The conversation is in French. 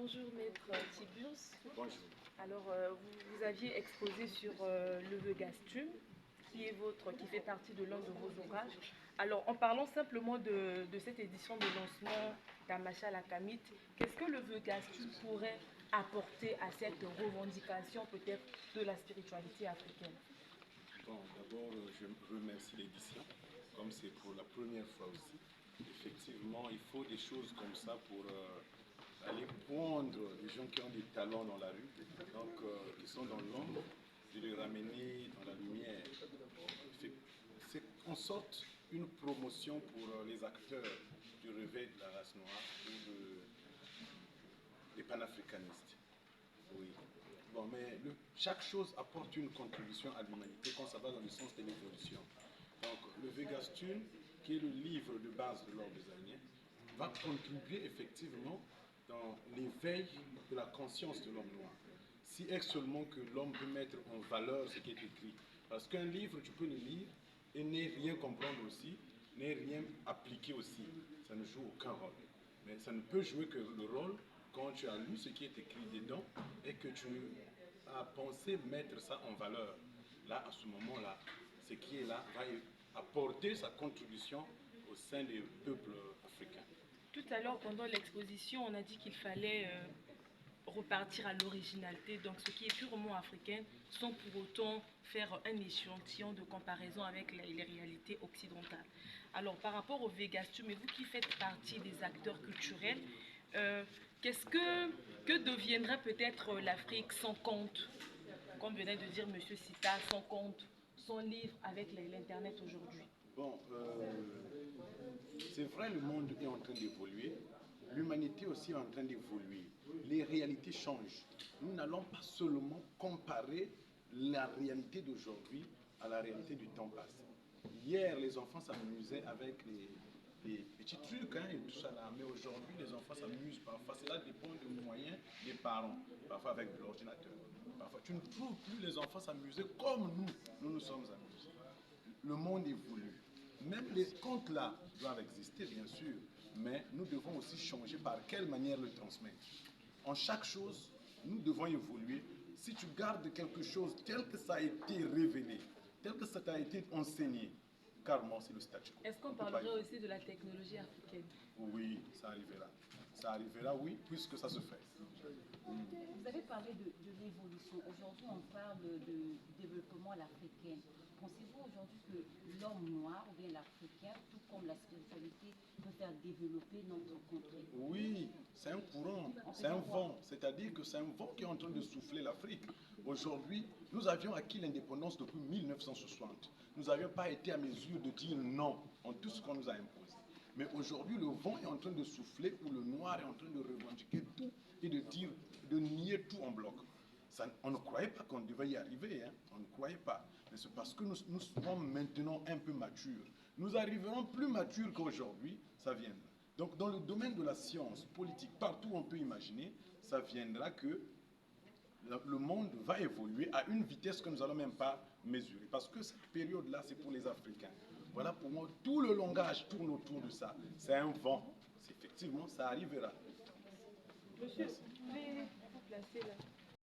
Bonjour Maître Tiburce. Bonjour. Alors vous aviez exposé sur le Vegastume qui fait partie de l'un de vos ouvrages. Alors en parlant simplement de cette édition de lancement d'Amacha Lakamit, qu'est-ce que le Vegastume pourrait apporter à cette revendication peut-être de la spiritualité africaine? Bon, d'abord, je remercie l'édition, comme c'est pour la première fois aussi. Effectivement, il faut des choses comme ça pour aller prendre les gens qui ont des talents dans la rue, donc qui sont dans l'ombre, de les ramener dans la lumière. C'est en sorte une promotion pour les acteurs du réveil de la race noire ou des panafricanistes. Oui. Bon, mais chaque chose apporte une contribution à l'humanité quand ça va dans le sens de l'évolution. Donc, le Vegastume, qui est le livre de base de l'ordre des Aïniens, va contribuer effectivement dans l'éveil de la conscience de l'homme noir. Si est seulement que l'homme peut mettre en valeur ce qui est écrit. Parce qu'un livre, tu peux le lire et ne rien comprendre aussi, ne rien appliquer aussi. Ça ne joue aucun rôle. Mais ça ne peut jouer que le rôle quand tu as lu ce qui est écrit dedans et que tu as pensé mettre ça en valeur. Là, à ce moment-là, ce qui est là va apporter sa contribution au sein des peuples africains. Tout à l'heure, pendant l'exposition, on a dit qu'il fallait repartir à l'originalité, donc ce qui est purement africain, sans pour autant faire un échantillon de comparaison avec les réalités occidentales. Alors par rapport au Vegastume, et vous qui faites partie des acteurs culturels, que deviendrait peut-être l'Afrique sans conte, comme venait de dire M. Sita, sans conte, sans livre avec l'Internet aujourd'hui? Bon, c'est vrai, le monde est en train d'évoluer. L'humanité aussi est en train d'évoluer. Les réalités changent. Nous n'allons pas seulement comparer la réalité d'aujourd'hui à la réalité du temps passé. Hier, les enfants s'amusaient avec les petits trucs et tout ça là. Mais aujourd'hui, les enfants s'amusent parfois. Cela dépend des moyens des parents. Parfois avec de l'ordinateur. Parfois, tu ne trouves plus les enfants s'amuser comme nous nous sommes amusés. Le monde évolue. Même les contes là doivent exister, bien sûr, mais nous devons aussi changer par quelle manière le transmettre. En chaque chose, nous devons évoluer. Si tu gardes quelque chose tel que ça a été révélé, tel que ça t'a été enseigné, carrément, c'est le statu quo. Est-ce qu'on parlerait aussi de la technologie africaine? Oui, ça arrivera. Ça arrivera, oui, puisque ça se fait. Vous avez parlé de l'évolution. Aujourd'hui, on parle du développement à l'africaine. Pensez-vous aujourd'hui que l'homme noir ou bien l'Africain, tout comme la spiritualité, peut faire développer notre contrée? Oui, c'est un courant, c'est un vent. C'est-à-dire que c'est un vent qui est en train de souffler l'Afrique. Aujourd'hui, nous avions acquis l'indépendance depuis 1960. Nous n'avions pas été à mesure de dire non en tout ce qu'on nous a imposé. Mais aujourd'hui, le vent est en train de souffler où le noir est en train de revendiquer tout et de dire, de nier tout en bloc. Ça, on ne croyait pas qu'on devait y arriver, hein. On ne croyait pas. Mais c'est parce que nous sommes maintenant un peu matures. Nous arriverons plus matures qu'aujourd'hui, ça viendra. Donc dans le domaine de la science politique, partout où on peut imaginer, ça viendra que le monde va évoluer à une vitesse que nous n'allons même pas mesurer. Parce que cette période-là, c'est pour les Africains. Voilà, pour moi, tout le langage tourne autour de ça. C'est un vent. Effectivement, ça arrivera. Monsieur, vous pouvez vous placer là.